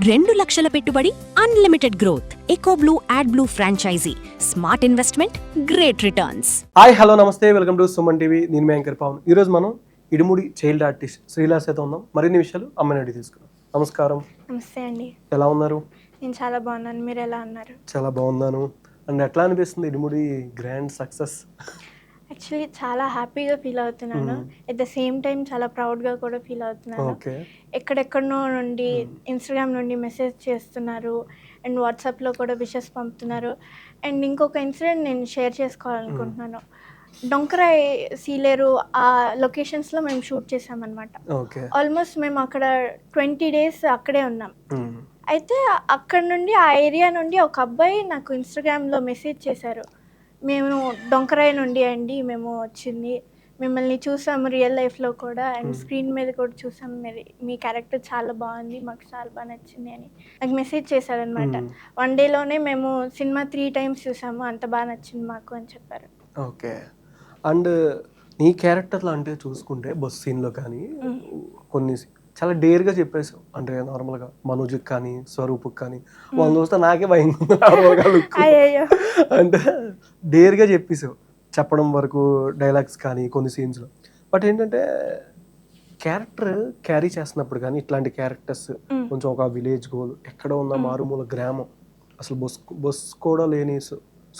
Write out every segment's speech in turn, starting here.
2,00,000 పెట్టుబడి, unlimited growth. EcoBlue AdBlue franchisee. Smart investment, great returns. Hi hello నమస్తే, welcome to Suman TV. నేను మీ anchor Pawan. ఈరోజు మనం ఇడుముడి చైల్డ్ ఆర్టిస్ట్ శ్రీలాస్తో ఉన్నాం. మరిన్ని విషయాలు అమ్మని అడిగి తీసుకున్నాం. నమస్కారం. నమస్తే అండి. ఎలా ఉన్నారు? నేను చాలా బాగున్నాను. మీరు ఎలా ఉన్నారు? చాలా బాగున్నాను. అండ్ ఎట్లా అనిపిస్తుంది ఇడుముడి గ్రాండ్ సక్సెస్? యాక్చువల్లీ చాలా హ్యాపీగా ఫీల్ అవుతున్నాను. ఎట్ ద సేమ్ టైం చాలా ప్రౌడ్గా కూడా ఫీల్ అవుతున్నాను. ఓకే. ఎక్కడెక్కడనో నుండి ఇన్స్టాగ్రామ్ నుండి మెసేజ్ చేస్తున్నారు అండ్ వాట్సాప్లో కూడా విషెస్ పంపుతున్నారు. అండ్ ఇంకొక ఇన్సిడెంట్ నేను షేర్ చేసుకోవాలనుకుంటున్నాను. డొంకరాయ్, సీలేరు ఆ లొకేషన్స్లో మేము షూట్ చేసామన్నమాట. ఆల్మోస్ట్ మేము అక్కడ 20 days అక్కడే ఉన్నాం. అయితే అక్కడ నుండి ఆ ఏరియా నుండి ఒక అబ్బాయి నాకు ఇన్స్టాగ్రామ్లో మెసేజ్ చేశారు. మేము డొంకరాయ్ నుండి అండి, మేము వచ్చింది, మిమ్మల్ని చూసాము రియల్ లైఫ్లో కూడా అండ్ స్క్రీన్ మీద కూడా చూసాము, మీ క్యారెక్టర్ చాలా బాగుంది, మాకు చాలా బాగా నచ్చింది అని నాకు మెసేజ్ చేశారనమాట. 1 dayలోనే మేము సినిమా 3 times చూసాము, అంత బాగా నచ్చింది మాకు అని చెప్పారు. ఓకే. అండ్ నీ క్యారెక్టర్లో అంటే చూసుకుంటే బస్ సీన్లో కానీ కొన్ని చాలా డేర్గా చెప్పేసావు. అంటే నార్మల్గా మనోజ్కి కానీ స్వరూప్కి కానీ వాళ్ళు చూస్తే నాకే భయం నార్మల్గా లుక్. అంటే డేర్గా చెప్పేసావు చెప్పడం వరకు, డైలాగ్స్ కానీ కొన్ని సీన్స్లో. బట్ ఏంటంటే క్యారెక్టర్ క్యారీ చేస్తున్నప్పుడు కానీ ఇట్లాంటి క్యారెక్టర్స్ కొంచెం ఒక విలేజ్ గోల్, ఎక్కడ ఉన్న మారుమూల గ్రామం, అసలు బస్ కూడా లేని,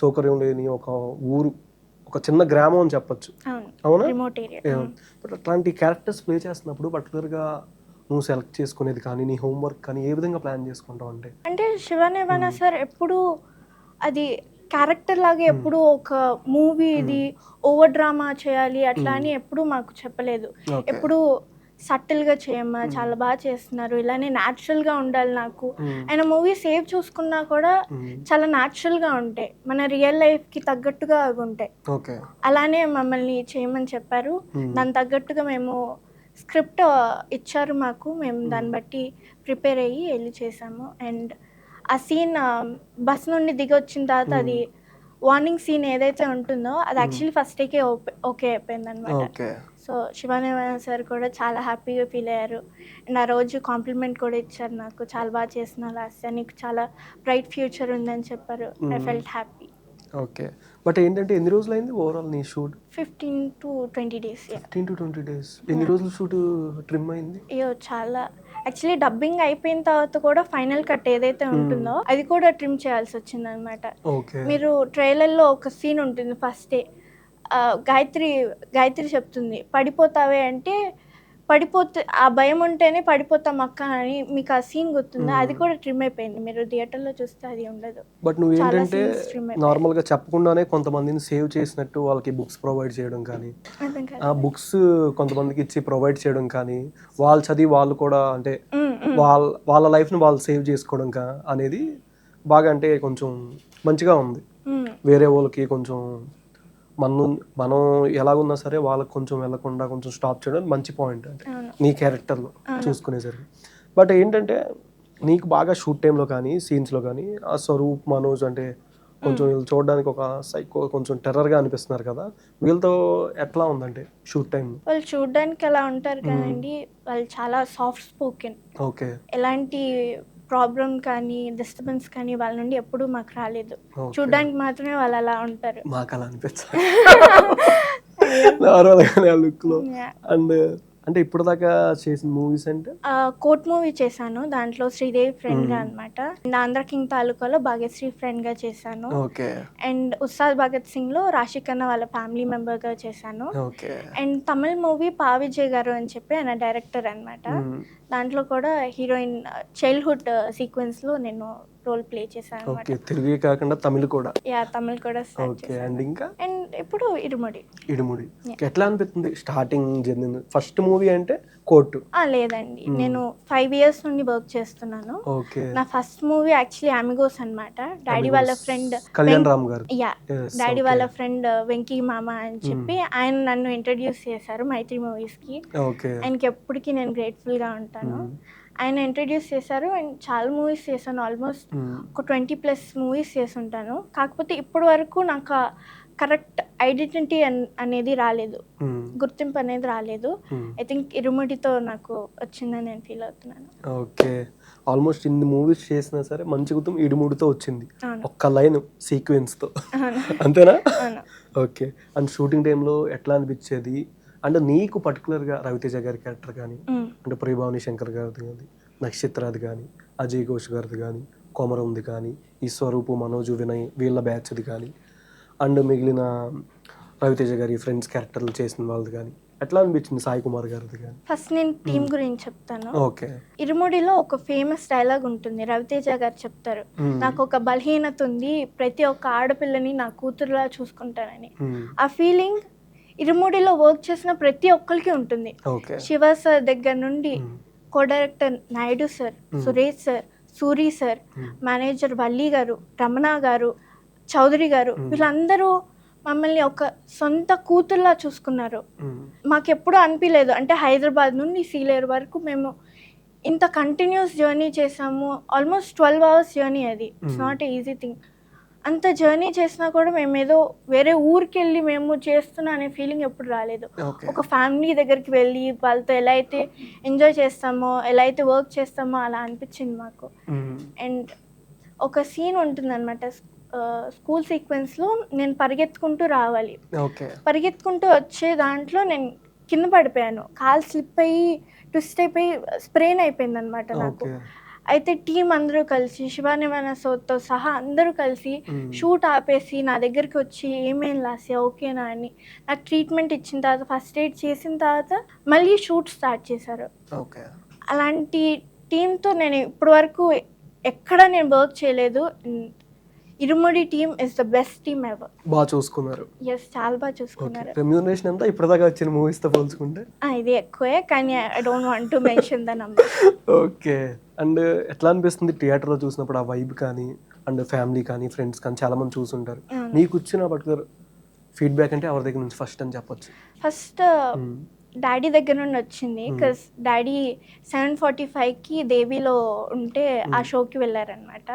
సౌకర్యం లేని ఒక ఊరు, ఒక చిన్న గ్రామం అని చెప్పచ్చు, అవునా? బట్ అట్లాంటి క్యారెక్టర్స్ ప్లే చేస్తున్నప్పుడు పర్టికులర్గా నువ్వు సెలెక్ట్ చేసుకునేది కానీ నీ హోంవర్క్ కానీ ఏ విధంగా ప్లాన్ చేసుకుంటావు? అంటే శివనేవన సార్ ఎప్పుడు అది క్యారెక్టర్ లాగా ఎప్పుడు ఒక మూవీ ఇది ఓవర్ డ్రామా చేయాలి అట్లా అని ఎప్పుడు మాకు చెప్పలేదు. ఎప్పుడు సటిల్గా చేయమ్మా, చాలా బాగా చేస్తున్నారు, ఇలానే న్యాచురల్గా ఉండాలి నాకు. ఆయన మూవీ సేవ్ చూసుకున్నా కూడా చాలా న్యాచురల్గా ఉంటాయి, మన రియల్ లైఫ్కి తగ్గట్టుగా అవి ఉంటాయి. అలానే మమ్మల్ని చేయమని చెప్పారు. దాని తగ్గట్టుగా మేము స్క్రిప్ట్ ఇచ్చారు మాకు, మేము దాన్ని బట్టి ప్రిపేర్ అయ్యి వెళ్ళి చేసాము. అండ్ ఆ సీన్ బస్ నుండి దిగి వచ్చిన తర్వాత అది వార్నింగ్ సీన్ ఏదైతే ఉంటుందో అది యాక్చువల్లీ ఫస్ట్ డేకే ఓకే అయిపోయింది అనమాట. సో శివానేవన సార్ కూడా చాలా హ్యాపీగా ఫీల్ అయ్యారు. అండ్ ఆ రోజు కాంప్లిమెంట్ కూడా ఇచ్చారు నాకు, చాలా బాగా చేసిన లాస్ట్, నీకు చాలా బ్రైట్ ఫ్యూచర్ ఉందని చెప్పారు. I felt happy. Okay. But ఏంటంటే ఎన్ని రోజులు అయింది ఓవరాల్ నీ shoot? 15 to 20 days. 15 to 20 days. ఎన్ని రోజులు షూట్ ట్రిమ్ అయింది? అయ్యో చాలా. యాక్చువల్లీ డబ్బింగ్ అయిపోయిన తర్వాత కూడా ఫైనల్ కట్ ఏదైతే ఉంటుందో అది కూడా ట్రిమ్ చేయాల్సి వచ్చింది అనమాట. మీరు ట్రైలర్లో ఒక సీన్ ఉంటుంది ఫస్ట్ డే, గాయత్రి చెప్తుంది పడిపోతావే అంటే, పడిపోతే ఆ భయం ఉంటేనే పడిపోతాం అక్క అని, మీకు ఆ సీన్ గుర్తుందా? అది కూడా ట్రిమ్ అయిపోయింది, మీరు థియేటర్లో చూస్తే అది ఉండదు. బట్ నువ్వు ఏంటంటే నార్మల్గా చెప్పకుండానే కొంతమందిని సేవ్ చేసినట్టు వాళ్ళకి బుక్స్ ప్రొవైడ్ చేయడం కానీ, ఆ బుక్స్ కొంతమందికి ఇచ్చి ప్రొవైడ్ చేయడం కానీ, వాళ్ళు చదివి వాళ్ళు కూడా అంటే వాళ్ళ లైఫ్ని వాళ్ళు సేవ్ చేసుకోవడం అనేది బాగా అంటే కొంచెం మంచిగా ఉంది. వేరే వాళ్ళకి కొంచెం మనం ఎలాగున్నా సరే వాళ్ళకి కొంచెం వెళ్ళకుండా కొంచెం స్టాప్ చేయడం మంచి పాయింట్ అంటే నీ క్యారెక్టర్లో చూసుకునేసరికి. బట్ ఏంటంటే నీకు బాగా షూట్ టైంలో కానీ సీన్స్లో కానీ ఆ స్వరూప్, మనోజ్ అంటే కొంచెం వీళ్ళు చూడడానికి ఒక సైకో, కొంచెం టెర్రర్గా అనిపిస్తున్నారు కదా, వీళ్ళతో ఎట్లా ఉందంటే షూట్ టైం? వాళ్ళు చూడడానికి అలా ఉంటారు కదండి, వాళ్ళు చాలా సాఫ్ట్ స్పోకెన్. ఓకే. ఎలాంటి ప్రాబ్లం కానీ డిస్టర్బెన్స్ కానీ వాళ్ళ నుండి ఎప్పుడూ మాకు రాలేదు. చూడడానికి మాత్రమే వాళ్ళు అలా ఉంటారు. మాకు అలా అనిపించాలి లుక్లో. అండ్ అంటే ఇప్పుడు దాకా చేసిన మూవీస్ అంటే కోర్ట్ మూవీ చేశాను, దాంట్లో శ్రీదేవి ఫ్రెండ్గా అనమాట. అండ్ ఆంధ్ర కింగ్ తాలూకాలో భాగ్యశ్రీ ఫ్రెండ్గా చేశాను. అండ్ ఉస్తాద్ భగత్ సింగ్లో రాశికన్న వాళ్ళ ఫ్యామిలీ మెంబర్గా చేశాను. అండ్ తమిళ్ మూవీ పావిజయ్ గారు అని చెప్పి ఆయన డైరెక్టర్ అనమాట, దాంట్లో కూడా హీరోయిన్ చైల్డ్హుడ్ సీక్వెన్స్లో నేను రోల్ ప్లే చేశాను. తెలుగు కాకుండా తమిళ్ కూడా? తమిళ్ కూడా. అండ్ ఇంకా అండ్ ఇప్పుడు ఇడుముడి. ఎట్లా అనిపిస్తుంది స్టార్టింగ్ జర్నీ? ఫస్ట్ మూవీ అంటే కోర్టు? లేదండి, నేను 5 years నుండి వర్క్ చేస్తున్నాను. నా ఫస్ట్ మూవీ యాక్చువల్లీ అమిగోస్ అనమాట. డాడీ వాళ్ళ ఫ్రెండ్ కళ్యాణ్ రామ్ గారు, డాడీ వాళ్ళ ఫ్రెండ్ వెంకీ మామ అని చెప్పి ఆయన నన్ను ఇంట్రడ్యూస్ చేశారు మైత్రి మూవీస్కి. ఆయనకి ఎప్పటికీ నేను గ్రేట్ఫుల్గా ఉంటాను. ఆయన ఇంట్రడ్యూస్ చేశారు అండ్ చాలా మూవీస్ చేశాను, ఆల్మోస్ట్ ఒక 20+ మూవీస్ చేసి ఉంటాను. కాకపోతే ఇప్పటి వరకు నాకు కరెక్ట్ ఐడెంటిటీ అనేది రాలేదు, గుర్తింపు అనేది రాలేదు. ఐ థింక్ ఇరుముడితో నాకు వచ్చిందని నేను ఫీల్ అవుతున్నాను. ఓకే, ఆల్మోస్ట్ ఇన్ని మూవీస్ చేసినా సరే మంచి గుర్తం ఇడుముడితో వచ్చింది, అవును. ఒక్క లైన్ సీక్వెన్స్తో, అంతేనా? ఓకే, అండ్ షూటింగ్ టైంలో ఎట్లా అనిపించేది? అంటే నీకు పర్టికులర్గా రవితేజ గారి క్యారెక్టర్ కానీ, అంటే ప్రియభావని శంకర్ గారిది కానీ, నక్షత్రాది కానీ, అజయ్ ఘోష్ గారిది కానీ, కొమరంది కానీ, ఈ స్వరూపు, మనోజు, వినయ్ వీళ్ళ బ్యాచ్ది కానీ, అండ్ మిగిలిన రవితేజ గారి ఫ్రెండ్స్ క్యారెక్టర్లు చేసిన వాళ్ళది కానీ ఎట్లా అనిపించింది? సాయి కుమార్ గారిది కానీ. ఫస్ట్ నేను టీమ్ గురించి చెప్తాను. ఓకే. ఇరుముడిలో ఒక ఫేమస్ డైలాగ్ ఉంటుంది, రవితేజ గారు చెప్తారు, నాకు ఒక బలహీనత ఉంది, ప్రతి ఒక్క ఆడపిల్లని నా కూతురులా చూసుకుంటానని. ఆ ఫీలింగ్ ఇరుముడిలో వర్క్ చేసిన ప్రతి ఒక్కరికి ఉంటుంది. శివ సార్ దగ్గర నుండి, co director Naidu sir, Suresh sir, Suri sir, manager Valli గారు, రమణ గారు, చౌదరి గారు, వీళ్ళందరూ మమ్మల్ని ఒక సొంత కూతుర్లా చూసుకున్నారు. మాకు ఎప్పుడూ అనిపించలేదు, అంటే హైదరాబాద్ నుండి సీలేరు వరకు మేము ఇంత కంటిన్యూస్ జర్నీ చేసాము. ఆల్మోస్ట్ 12 hours జర్నీ, అది it's not a easy thing. అంత జర్నీ చేసినా కూడా మేము ఏదో వేరే ఊరికి వెళ్ళి మేము చేస్తున్నా అనే ఫీలింగ్ ఎప్పుడు రాలేదు. ఒక ఫ్యామిలీ దగ్గరికి వెళ్ళి వాళ్ళతో ఎలా అయితే ఎంజాయ్ చేస్తామో, ఎలా అయితే వర్క్ చేస్తామో అలా అనిపించింది మాకు. అండ్ ఒక సీన్ ఉంటుందన్నమాట, స్కూల్ సీక్వెన్స్లో నేను పరిగెత్తుకుంటూ రావాలి, పరిగెత్తుకుంటూ వచ్చే దాంట్లో నేను కింద పడిపోయాను, కాలు స్లిప్ అయ్యి ట్విస్ట్ అయిపోయి స్ప్రెయిన్ అయిపోయింది అనమాట నాకు. అయితే టీం అందరూ కలిసి, శివానివాన సోతో సహా అందరూ కలిసి షూట్ ఆపేసి నా దగ్గరికి వచ్చి ఏమేం లాస్యా ఓకేనా అని నాకు ట్రీట్మెంట్ ఇచ్చిన తర్వాత, ఫస్ట్ ఎయిడ్ చేసిన తర్వాత మళ్ళీ షూట్ స్టార్ట్ చేశారు. అలాంటి టీంతో నేను ఇప్పటి వరకు ఎక్కడ నేను వర్క్ చేయలేదు. Irumudi team is the best team ever. బాగా చూసుకున్నారు. ఎస్, చాలా బాగా చూసుకున్నారు. రెమ్యూనరేషన్ ఎంత ఇప్పటిదాకా వచ్చిన మూవీస్ తో పోల్చుకుంటే? ఇది ఎక్కువే, కానీ I don't want to mention the number. Okay, and ఎట్లా అనిపిస్తుంది థియేటర్లో చూసినప్పుడు ఆ వైబ్ కానీ, అండ్ ఫ్యామిలీ కానీ, ఫ్రెండ్స్ కానీ చాలా మంది చూసుంటారు, నీకు వచ్చిన పర్టికులర్ ఫీడ్బ్యాక్ అంటే ఎవరి దగ్గర నుంచి ఫస్ట్ అని చెప్పొచ్చు? ఫస్ట్ డాడీ దగ్గర నుండి వచ్చింది, బికాస్ డాడీ 7:45కి దేవిలో ఉంటే ఆ షోకి వెళ్ళారనమాట.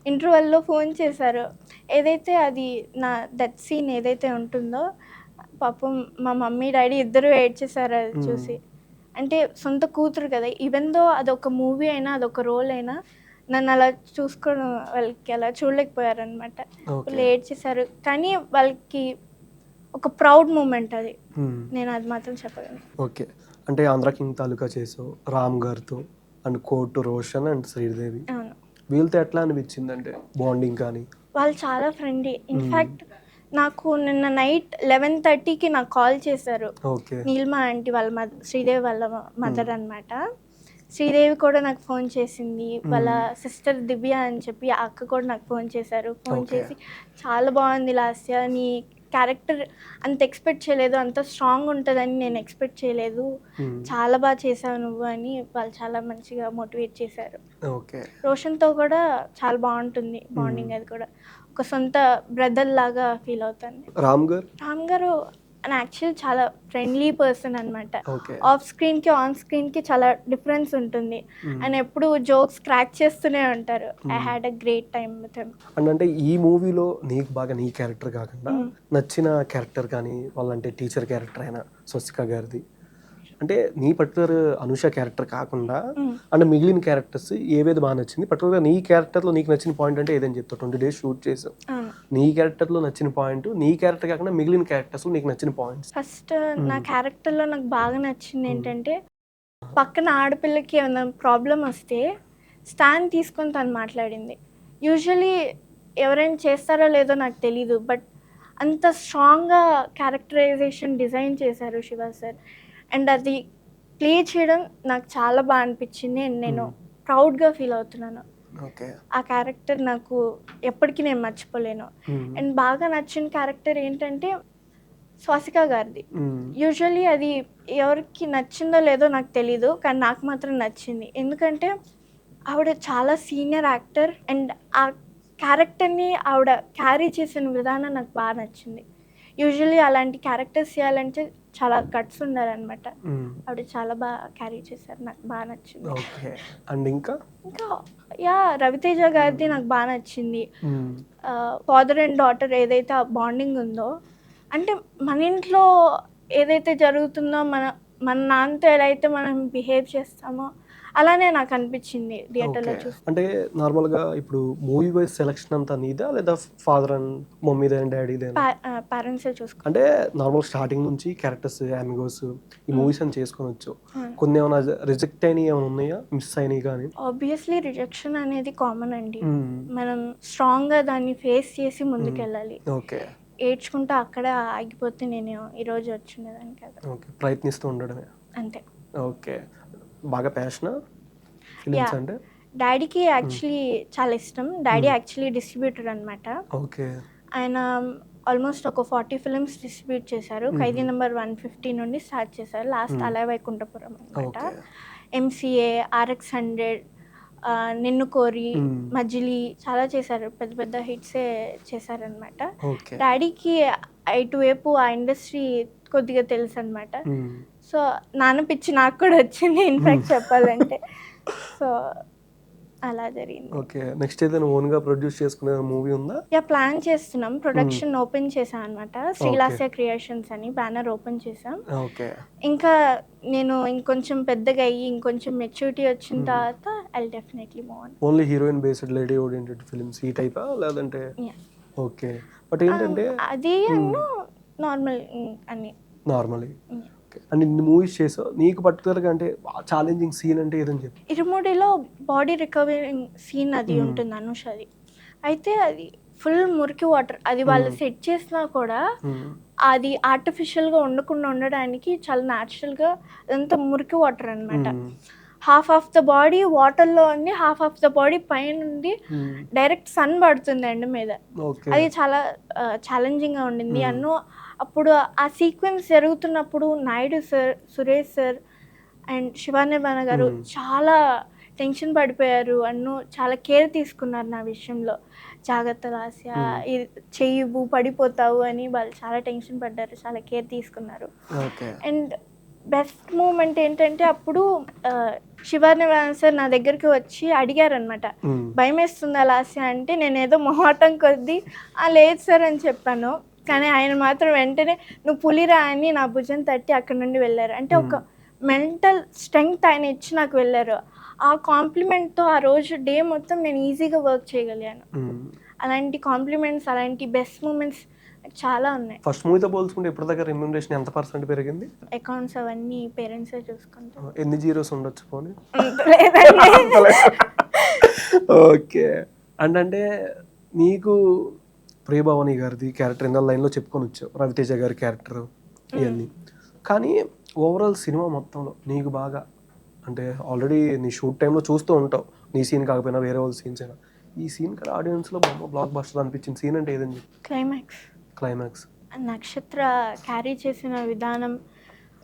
ఇంటర్వెల్లో ఫోన్ చేశారు, ఏదైతే అది నా దట్ సీన్ ఏదైతే ఉంటుందో పాపం మా మమ్మీ డాడీ ఇద్దరు ఏడ్ చేశారు అది చూసి. అంటే సొంత కూతురు కదా, ఈవెన్ దో అదొక మూవీ అయినా అదొక రోల్ అయినా నన్ను అలా చూసుకోవడం వాళ్ళకి అలా చూడలేకపోయారనమాట. వాళ్ళు ఏడ్ చేశారు, కానీ వాళ్ళకి ఒక ప్రౌడ్ మూమెంట్ అది, నేను అది మాత్రం చెప్పగలను. ఓకే, అంటే ఆంధ్ర కింగ్ తాలూకా చేసావు రామ్ గారితో, and court Roshan and Sridevi, వీళ్ళతో ఎట్లా అనిపించింది? అంటే బాండింగ్ కానీ? వాళ్ళు చాలా ఫ్రెండ్లీ. ఇన్ఫ్యాక్ట్ నాకు నిన్న నైట్ 11:30కి నాకు కాల్ చేశారు, నీల్మా ఆంటీ వాళ్ళ శ్రీదేవి వాళ్ళ మదర్ అనమాట. శ్రీదేవి కూడా నాకు ఫోన్ చేసింది, వాళ్ళ సిస్టర్ దివ్య అని చెప్పి ఆ అక్క కూడా నాకు ఫోన్ చేశారు. ఫోన్ చేసి చాలా బాగుంది లాస్య, నీ క్యారెక్టర్ అంత ఎక్స్పెక్ట్ చేయలేదు, అంత స్ట్రాంగ్ ఉంటుందని నేను ఎక్స్పెక్ట్ చేయలేదు, చాలా బాగా చేసావు నువ్వు అని వాళ్ళు చాలా మంచిగా మోటివేట్ చేశారు. రోషన్తో కూడా చాలా బాగుంటుంది బాండింగ్, అది కూడా ఒక సొంత బ్రదర్ లాగా ఫీల్ అవుతాను. రామ్ గారు అండ్ యాక్చువల్లీ చాలా ఫ్రెండ్లీ పర్సన్ అనమాట. ఆఫ్ స్క్రీన్కి ఆన్ స్క్రీన్కి చాలా డిఫరెన్స్ ఉంటుంది, అండ్ ఎప్పుడు జోక్స్ క్రాక్ చేస్తూనే ఉంటారు. I had a great time with him. And అంటే ఈ మూవీలో నీకు బాగా నీ క్యారెక్టర్ కాకుండా నచ్చిన క్యారెక్టర్ కానీ, వాళ్ళంటే టీచర్ క్యారెక్టర్ అయినా స్వస్తిక గారిది, అంటే నీ పర్టికులర్ అనుష క్యారెక్టర్ కాకుండా అంటే మిగిలిన క్యారెక్టర్స్ ఏవేది బాగా నచ్చింది? పర్టికులర్గా నీ క్యారెక్టర్లో నీకు నచ్చిన పాయింట్ అంటే ఏదని చెప్తావు? 20 days షూట్ చేసావు, నీ క్యారెక్టర్లో నచ్చిన పాయింట్, నీ క్యారెక్టర్ కాకుండా మిగిలిన క్యారెక్టర్స్లో నీకు నచ్చిన పాయింట్స్? ఫస్ట్ నా క్యారెక్టర్లో నాకు బాగా నచ్చింది ఏంటంటే, పక్కన ఆడపిల్లకి ఏమైనా ప్రాబ్లం వస్తే స్టాండ్ తీసుకొని తను మాట్లాడింది. యూజువలీ ఎవరైనా చేస్తారో లేదో నాకు తెలీదు, బట్ అంత స్ట్రాంగ్గా క్యారెక్టరైజేషన్ డిజైన్ చేశారు శివ సార్. అండ్ అది ప్లే చేయడం నాకు చాలా బాగా అనిపించింది, అండ్ నేను ప్రౌడ్గా ఫీల్ అవుతున్నాను. ఆ క్యారెక్టర్ నాకు ఎప్పటికీ నేను మర్చిపోలేను. అండ్ బాగా నచ్చిన క్యారెక్టర్ ఏంటంటే స్వాసిక గారిది. యూజువల్లీ అది ఎవరికి నచ్చిందో లేదో నాకు తెలీదు, కానీ నాకు మాత్రం నచ్చింది. ఎందుకంటే ఆవిడ చాలా సీనియర్ యాక్టర్, అండ్ ఆ క్యారెక్టర్ని ఆవిడ క్యారీ చేసిన విధానం నాకు బాగా నచ్చింది. యూజువల్లీ అలాంటి క్యారెక్టర్స్ చేయాలంటే చాలా గట్స్ ఉండాలన్నమాట. ఆవిడ చాలా బాగా క్యారీ చేశారు, నాకు బాగా నచ్చింది. అండ్ ఇంకా యా రవితేజ గారిది నాకు బాగా నచ్చింది. ఫాదర్ అండ్ డాటర్ ఏదైతే ఆ బాండింగ్ ఉందో, అంటే మన ఇంట్లో ఏదైతే జరుగుతుందో మన మన నాన్నతో ఎలా అయితే మనం బిహేవ్ చేస్తామో అలానే నాకు అనిపించింది థియేటర్లో ఓకే. చూసి. అంటే నార్మల్‌గా ఇప్పుడు మూవీ వైస్ సెలక్షన్ అంతా నీదా? లేదా ఫాదర్ అండ్ మమ్మీదే అండ్ డాడీదేనా? పేరెంట్సే చూసుకుంటాం. అంటే నార్మల్ స్టార్టింగ్ నుంచి క్యారెక్టర్స్, అమిగోస్ ఈ మూవీస్ అని చేసుకొనొచ్చు. Hmm. కొన్ని ఏమైనా రిజెక్ట్ అయినయి ఏమైనా ఉన్నాయా? మిస్ అయినయి గానీ? ఆబ్వియస్లీ రిజెక్షన్ అనేది కామన్ అండి. హ్మ్. మనం స్ట్రాంగ్గా దాన్ని ఫేస్ చేసి ముందుకెళ్ళాలి. ఓకే. ఏడ్చుకుంటూ అక్కడే ఆగిపోతే నేను ఈరోజు వచ్చిండేదాన్ని కదా. ఓకే. ప్రయత్నిస్తూ ఉండడమే. అంతే. ఓకే. బాగా ప్యాషనా ఫిలిమ్స్ యా, అంటే? డాడీకి యాక్చువల్లీ చాలా ఇష్టం. డాడీ యాక్చువల్లీ డిస్ట్రిబ్యూటర్ అనమాట. ఓకే. ఆయన ఆల్మోస్ట్ ఒక 40 ఫిల్మ్స్ డిస్ట్రిబ్యూట్ చేశారు. ఖైదీ నెంబర్ 150 నుండి స్టార్ట్ చేశారు. లాస్ట్ అలయ వైకుంఠపురం అనమాట. ఓకే. ఎంసీఏ, ఆర్ఎక్స్ 100, నిన్ను కోరి, మజిలీ చాలా చేశారు. పెద్ద పెద్ద హిట్సే చేశారనమాట. ఓకే. డాడీకి ఇటువైపు ఆ ఇండస్ట్రీ కొద్దిగా తెలుసు అనమాట. సో నాన్న పిచ్చి నాకు కూడా వచ్చింది ఇన్ఫాక్ట్ చెప్పాలంటే. సో అలా జరిగింది. ఓకే. నెక్స్ట్ ఏదైనా ఓన్‌గా ప్రొడ్యూస్ చేసుకునే మూవీ ఉందా? యా, ప్లాన్ చేస్తున్నాం. ప్రొడక్షన్ ఓపెన్ చేసాం అనమాట. శ్రీలాస్య క్రియేషన్స్ అని బ్యానర్ ఓపెన్ చేసాం. ఓకే. ఇంకా నేను ఇంకొంచెం పెద్దగా అయ్యి ఇంకొంచెం మెచ్యూరిటీ వచ్చిన తర్వాత I definitely move on. Only heroine based lady oriented films ఈ టైపా? లేదంటే Yeah. ఓకే. బట్ ఏంటంటే అది నార్మల్ అన్ని. Normally okay. అండ్ ఇన్ని మూవీస్ చేసావు. నీకు పర్టికులర్‌గా అంటే ఛాలెంజింగ్ సీన్ అంటే ఏదని చెప్పు? ఇరుముడిలో బాడీ రికవరింగ్ సీన్ అది ఉంటుంది అనుషది. అయితే అది ఫుల్ మురికి వాటర్. అది వాళ్ళు సెట్ చేసినా కూడా అది ఆర్టిఫిషియల్గా ఉండకుండా ఉండడానికి చాలా న్యాచురల్గా అదంతా మురికి వాటర్ అనమాట. హాఫ్ ఆఫ్ ద బాడీ వాటర్లో ఉంది, హాఫ్ ఆఫ్ ద బాడీ పైన ఉంది. డైరెక్ట్ సన్ పడుతుంది ఎండ్ మీద. ఓకే. అది చాలా ఛాలెంజింగ్గా ఉండింది. అప్పుడు ఆ సీక్వెన్స్ జరుగుతున్నప్పుడు Naidu sir, Suresh sir and Shivanirmana గారు చాలా టెన్షన్ పడిపోయారు. చాలా కేర్ తీసుకున్నారు నా విషయంలో. జాగ్రత్త లాస్య, ఇది చెయ్యవు పడిపోతావు అని వాళ్ళు చాలా టెన్షన్ పడ్డారు, చాలా కేర్ తీసుకున్నారు. ఓకే. అండ్ బెస్ట్ మూమెంట్ ఏంటంటే అప్పుడు శివానిర్మాణ సార్ నా దగ్గరికి వచ్చి అడిగారనమాట, భయం వేస్తుందా లాస్య అంటే నేను ఏదో మొహాటం కొద్దీ లేదు సార్ అని చెప్పాను. కానీ ఆయన మాత్రం వెంటనే నువ్వు పులిరా అని నా భుజం తట్టి అక్కడ నుండి వెళ్ళారు. అంటే ఒక మెంటల్ స్ట్రెంగ్త్ ఆయన ఇచ్చి నాకు వెళ్ళారు. ఆ కాంప్లిమెంట్తో ఆ రోజు డే మొత్తం నేను ఈజీగా వర్క్ చేయగలిగాను. అలాంటి కాంప్లిమెంట్స్, అలాంటి బెస్ట్ మూమెంట్స్ చాలా ఉన్నాయి. ఫస్ట్ మూవీతో పోల్చుకుంటే ఇప్పటిదాకా రెమ్యూనరేషన్ ఎంత % పెరిగింది? అకౌంట్స్ అవన్నీ పేరెంట్సే చూసుకుంటారు. ఎన్ని జీరోస్ ఉండొచ్చు పోనీ? లేదండి. ఓకే. అంటే నీకు ప్రియభవాని గారిది క్యారెక్టర్ ఇందాక లైన్లో చెప్పుకొని వచ్చావు, రవితేజ గారి క్యారెక్టర్ ఇవన్నీ. కానీ ఓవరాల్ సినిమా మొత్తంలో నీకు బాగా అంటే ఆల్రెడీ నీ షూట్ టైంలో చూస్తూ ఉంటావు, నీ సీన్ కాకపోయినా వేరే వాళ్ళ సీన్స్ అయినా, ఈ సీన్ కదా ఆడియన్స్లో బ్లాక్ బస్టర్ అనిపించిన సీన్ అంటే ఏదని చెప్పి? క్లైమాక్స్. నక్షత్ర క్యారీ చేసిన విధానం.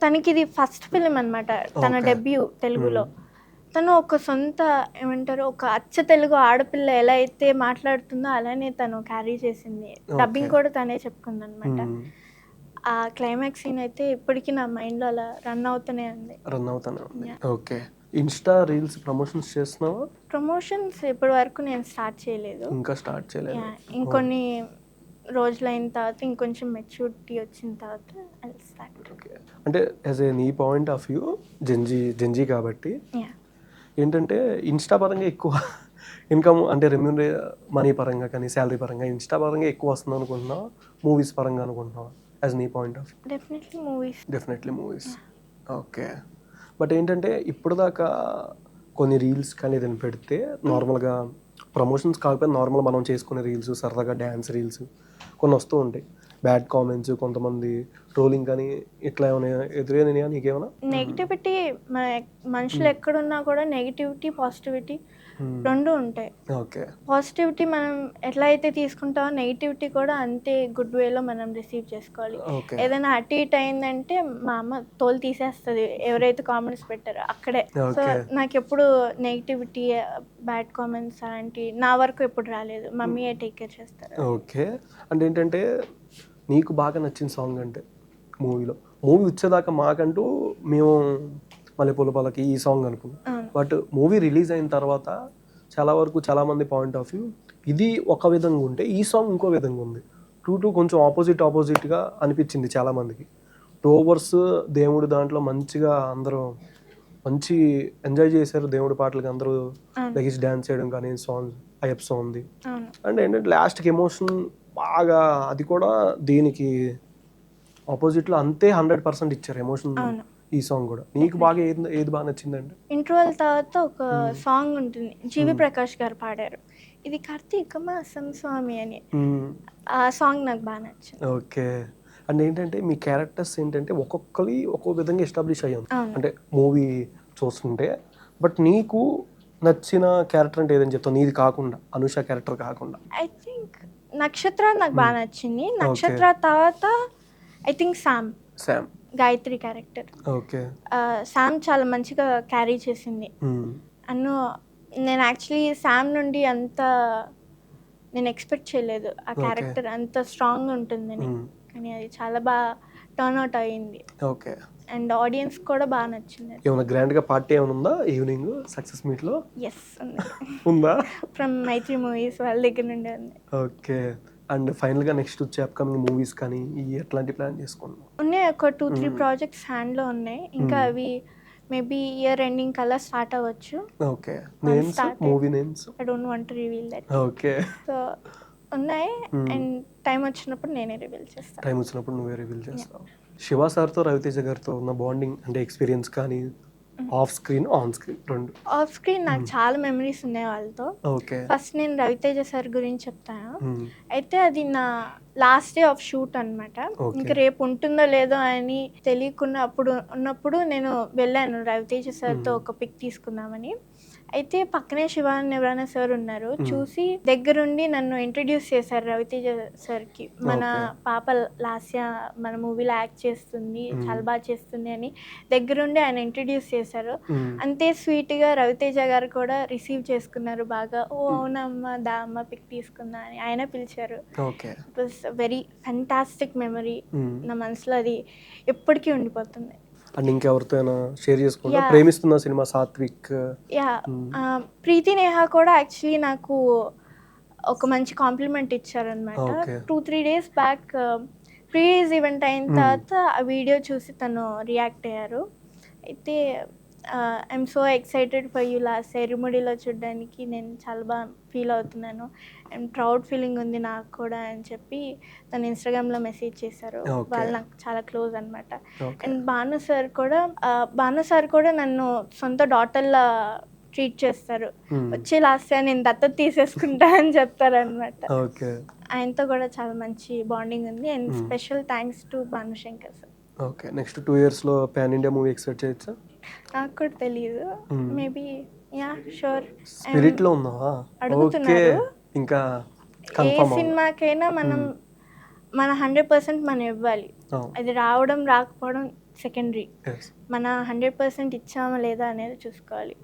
తనకి ఇది ఫస్ట్ ఫిలిం అనమాట, తన డెబ్యూ తెలుగులో. తను ఒక సొంత ఏమంటారు, ఒక అచ్చ తెలుగు ఆడపిల్ల ఎలా అయితే మాట్లాడుతుందో అలానే తను క్యారీ చేసింది. డబ్బింగ్ కూడా తనే చెప్పుకుంది అనమాట. ఆ క్లైమాక్స్ సీన్ అయితే ఇప్పటికీ నా మైండ్లో అలా రన్ అవుతూనే ఉంది. ఓకే. ఇన్స్టా రీల్స్ ప్రమోషన్స్ చేస్తున్నావా? ప్రమోషన్స్ ఇప్పటి వరకు నేను స్టార్ట్ చేయలేదు. ఇంకా స్టార్ట్ చేయలేదు. ఇంకొన్ని రోజులు అయిన తర్వాత, ఇంకొంచెం మెచ్యూరిటీ వచ్చిన తర్వాత ఐ విల్ స్టార్ట్. ఓకే. అంటే యాజ్ ఏ నీ పాయింట్ ఆఫ్ వ్యూ జెంజీ కాబట్టి ఏంటంటే ఇన్స్టా పరంగా ఎక్కువ ఇన్కమ్ అంటే మనీ పరంగా కానీ శాలరీ పరంగా ఇన్స్టా పరంగా ఎక్కువ వస్తుంది అనుకుంటున్నావా, మూవీస్ పరంగా అనుకుంటున్నావా యాజ్ నీ point of? Definitely movies. Okay. But ఏంటంటే ఇప్పుడు దాకా కొన్ని రీల్స్ కానీ ఏదైనా పెడితే నార్మల్గా ప్రమోషన్స్ కాకపోతే నార్మల్ మనం చేసుకునే రీల్స్, సరదాగా డ్యాన్స్ రీల్స్ కొన్ని వస్తూ ఉంటాయి. బ్యాడ్ కామెంట్స్, కొంతమంది ట్రోలింగ్ కానీ ఇట్లా ఏమైనా ఎదురైనా నీకేమైనా? నెగిటివిటీ మనుషులు ఎక్కడున్నా కూడా నెగిటివిటీ, పాజిటివిటీ రెండు ఉంటాయి. ఓకే. పాజిటివిటీ మనం ఎట్లా అయితే తీసుకుంటామో నెగిటివిటీ కూడా అంతే గుడ్ వేలో మనం రిసీవ్ చేసుకోవాలి. ఏదైనా అటు ఇటు అయిందంటే మా అమ్మ తోలు తీసేస్తుంది ఎవరైతే కామెంట్స్ పెట్టారో అక్కడే. సో నాకు ఎప్పుడు నెగిటివిటీ, బ్యాడ్ కామెంట్స్ అలాంటి నా వరకు ఎప్పుడు రాలేదు. మమ్మీయే టేక్ కేర్ చేస్తారు. ఓకే. అంటే ఏంటంటే నీకు బాగా నచ్చిన సాంగ్ అంటే మూవీ వచ్చేదాకా మాకంటూ మేము మల్లెపూల పాలకి ఈ సాంగ్ అనుకున్నాం. బట్ మూవీ రిలీజ్ అయిన తర్వాత చాలా వరకు చాలా మంది పాయింట్ ఆఫ్ వ్యూ ఇది ఒక విధంగా ఉంటే ఈ సాంగ్ ఇంకో విధంగా ఉంది. టూ కొంచెం ఆపోజిట్గా అనిపించింది చాలా మందికి. 2 అవర్స్ దేవుడి దాంట్లో మంచిగా అందరూ మంచి ఎంజాయ్ చేశారు దేవుడి పాటలకి, అందరూ లెగిసి డ్యాన్స్ చేయడం కానీ సాంగ్ అయ్యప్ప సాంగ్ ఉంది. అండ్ ఏంటంటే లాస్ట్కి ఎమోషన్ బాగా, అది కూడా దీనికి ఆపోజిట్లో అంతే 100% ఇచ్చారు ఎమోషన్ ఈ సాంగ్ కూడా. నీకు బాగా ఏది బాగా నచ్చిందండి? ఇంటర్వెల్ తర్వాత ఒక సాంగ్ ఉంటుంది, జీవి ప్రకాష్ గారు పాడారు, ఇది కార్తీక మాసం స్వామి అని. ఆ సాంగ్ నాకు బాగా నచ్చింది. ఓకే. అండ్ ఏంటంటే మీ క్యారెక్టర్స్ ఏంటంటే ఒక్కొక్కరి ఒక్కో విధంగా ఎస్టాబ్లిష్ అయ్యాం అంటే మూవీ చూస్తుంటే. బట్ నీకు నచ్చిన క్యారెక్టర్ అంటే ఏదని చెప్తావు, నీది కాకుండా, అనుష క్యారెక్టర్ కాకుండా? ఐ థింక్ నక్షత్ర నాకు బాగా నచ్చింది. నక్షత్ర తర్వాత I think Sam Gayatri character. Okay. Sam చాలా మంచిగా క్యారీ చేసింది. నేను యాక్చువల్లీ శామ్ నుండి అంత నేను ఎక్స్పెక్ట్ చేయలేదు ఆ క్యారెక్టర్ అంత స్ట్రాంగ్ ఉంటుందని, కానీ అది చాలా బాగా టర్న్ అవుట్ అయ్యింది. ఓకే. అండ్ ఆడియన్స్ కూడా బాగా నచ్చింది. ఏమైనా గ్రాండ్గా పార్టీ ఏమైనా ఉందా ఈవినింగ్ సక్సెస్ మీట్లో? ఎస్ ఉంది. ఉందా? ఫ్రమ్ మైత్రి మూవీస్ వాళ్ళ దగ్గర నుండి ఉంది. ఓకే. అండ్ ఫైనల్గా నెక్స్ట్ వచ్చే అప్కమింగ్ మూవీస్ కానీ ఎట్లాంటి ప్లాన్ చేసుకున్నాం? ఉన్నాయి, ఒక 2-3 ప్రాజెక్ట్స్ హ్యాండ్లో ఉన్నాయి. ఇంకా అవి మేబీ ఇయర్ ఎండింగ్ కల్లా స్టార్ట్ అవ్వచ్చు. Okay. Names, movie names I don't want to reveal that. Okay. So ఉన్నాయి, అండ్ టైం వచ్చినప్పుడు నేనే రివీల్ చేస్తాను. టైం వచ్చినప్పుడు నువ్వే రివీల్ చేస్తావు. శివ సార్తో రవితేజ గారితో ఉన్న బాండింగ్ అంటే ఎక్స్పీరియన్స్ కానీ, ఆఫ్ స్క్రీన్ ఆన్ స్క్రీన్ రెండు? ఆఫ్ స్క్రీన్ నాకు చాలా మెమరీస్ ఉన్నాయి వాళ్ళతో. ఓకే. ఫస్ట్ నేను రవితేజ సార్ గురించి చెప్తాను. అయితే అది నా లాస్ట్ డే ఆఫ్ షూట్ అనమాట. ఇంకా రేపు ఉంటుందో లేదో అని తెలియకుండా ఉన్నప్పుడు నేను వెళ్ళాను రవితేజ సార్తో ఒక పిక్ తీసుకుందామని. అయితే పక్కనే శివ ఎవరైనా సార్ ఉన్నారు, చూసి దగ్గరుండి నన్ను ఇంట్రడ్యూస్ చేశారు రవితేజ సార్కి. మన పాప లాస్య మన మూవీలో యాక్ట్ చేస్తుంది, చాలా బాగా చేస్తుంది అని దగ్గరుండి ఆయన ఇంట్రడ్యూస్ చేశారు. అంతే స్వీట్గా రవితేజ గారు కూడా రిసీవ్ చేసుకున్నారు బాగా. ఓ అవునమ్మా, దా అమ్మ పిక్ తీసుకుందా అని ఆయన పిలిచారు. It was very fantastic memory. నా మనసులో అది ఎప్పటికీ ఉండిపోతుంది. అండ్ ఇంకెవరితో షేర్ చేసుకుంటా ప్రేమిస్తున్న సినిమా సాత్విక్? ప్రీతి నేహా కూడా యాక్చువల్లీ నాకు ఒక మంచి కాంప్లిమెంట్ ఇచ్చారనమాట. 2-3 days బ్యాక్ ప్రీస్ ఈవెంట్ అయిన తర్వాత ఆ వీడియో చూసి తను రియాక్ట్ అయ్యారు. అయితే I'm so excited for you last ఎరుముడిలో చూడడానికి నేను చాలా బాగా ఫీల్ అవుతున్నాను, అండ్ ప్రౌడ్ ఫీలింగ్ ఉంది నాకు కూడా అని చెప్పి తను ఇన్స్టాగ్రామ్లో మెసేజ్ చేశారు. వాళ్ళు నాకు చాలా క్లోజ్ అనమాట. అండ్ భాను సార్ కూడా నన్ను సొంత డాటర్లా ట్రీట్ చేస్తారు. వచ్చే లాస్ట్ నేను దత్తత తీసేసుకుంటా అని చెప్తారనమాట. ఆయనతో కూడా చాలా మంచి బాండింగ్ ఉంది. And special thanks to Bhanushankar sir. Okay. Next 2 yearsలో పాన్ ఇండియా మూవీ ఎక్స్పెక్ట్ చేయొచ్చా? నాకు కూడా తెలియదు, మేబీ యా షూర్. స్పిరిట్ లో ఉన్నావా? అడుగుతున్నారు. ఇంకా ఏ సినిమాకైనా మన 100% మనం ఇవ్వాలి. అది రావడం రాకపోవడం సెకండరీ. మన 100% ఇచ్చామా లేదా అనేది చూసుకోవాలి.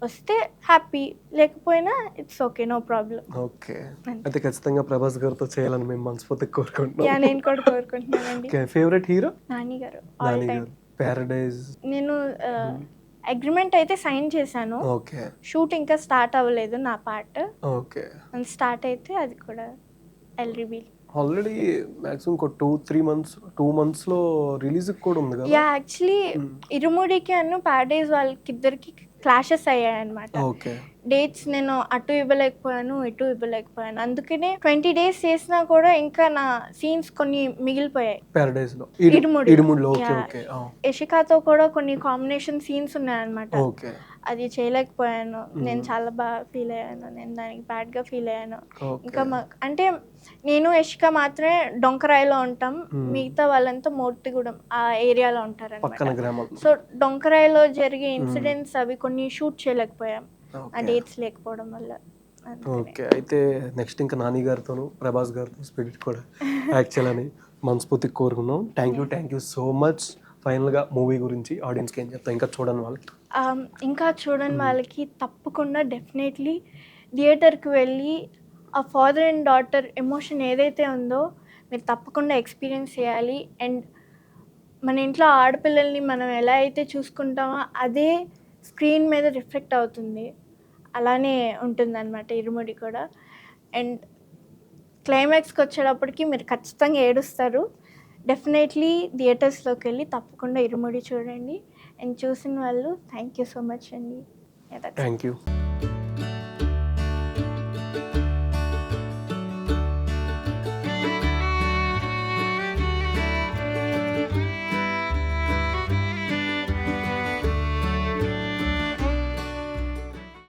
వస్తే హ్యాపీ, లేకపోయినా it's okay, no problem. Okay. అయితే ఖచ్చితంగా ప్రభాస్ గారితో చేయాలని మేము మనస్ఫూర్తిగా కోరుకుంటున్నాం. యా, నేను కూడా కోరుకుంటున్నానండి. Favourite hero? నాని గారు ఆల్ టైం. పారడైజ్ నేను అగ్రిమెంట్ అయితే సైన్ చేశాను. ఓకే. షూట్ ఇంకా స్టార్ట్ అవ్వలేదు నా పార్ట్. ఓకే. స్టార్ట్ అయితే అది కూడా ఐల్ రివీల్. ఆల్రెడీ మాక్సిమం 2 monthsలో రిలీజ్ కూడా ఉంది కదా? యా, యాక్చువల్లీ ఇరుముడికి పారడైజ్ వాళ్ళకి ఇద్దరికి క్లాషెస్ అయ్యాయి అనమాట. డేట్స్ నేను అటు ఇవ్వలేకపోయాను, ఇటు ఇవ్వలేకపోయాను. అందుకనే 20 days చేసినా కూడా ఇంకా నా సీన్స్ కొన్ని మిగిలిపోయాయి పారడైజ్ లో. యశికాతో కూడా కొన్ని కాంబినేషన్ సీన్స్ ఉన్నాయన్నమాట. అది చేయలేకపోయాను. నేను చాలా బాగా ఫీల్ అయ్యాను, నేను దానికి బ్యాడ్గా ఫీల్ అయ్యాను. ఇంకా అంటే నేను యశిక మాత్రమే డొంకరాయిలో ఉంటాం, మిగతా వాళ్ళంతా మోర్తిగూడెం ఆ ఏరియాలో ఉంటారు అన్నమాట. సో డొంకరాయిలో జరిగే ఇన్సిడెంట్స్ అవి కొన్ని షూట్ చేయలేకపోయాం ఆ డేట్స్ లేకపోవడం వల్ల. ఓకే. అయితే నెక్స్ట్ ఇంకా నాని గారితోను ప్రభాస్ గారితో స్పిరిట్ కూడా యాక్ట్ చేయాలని మనస్ఫూర్తిగా కోరుకున్నాం. Thank you so much. ఫైనల్గా మూవీ గురించి ఆడియన్స్కి ఏం చెప్తాం, ఇంకా చూడని వాళ్ళకి? తప్పకుండా డెఫినెట్లీ థియేటర్కి వెళ్ళి ఆ ఫాదర్ అండ్ డాటర్ ఎమోషన్ ఏదైతే ఉందో మీరు తప్పకుండా ఎక్స్పీరియన్స్ చేయాలి. అండ్ మన ఇంట్లో ఆడపిల్లల్ని మనం ఎలా అయితే చూసుకుంటామో అదే స్క్రీన్ మీద రిఫ్లెక్ట్ అవుతుంది. అలానే ఉంటుందన్నమాట ఇరుముడి కూడా. అండ్ క్లైమాక్స్కి వచ్చేటప్పటికి మీరు ఖచ్చితంగా ఏడుస్తారు. డెఫినెట్లీ థియేటర్స్లోకి వెళ్ళి తప్పకుండా ఇరుముడి చూడండి. అండ్ చూసిన వాళ్ళు థ్యాంక్ యూ సో మచ్ అండి. Thank you.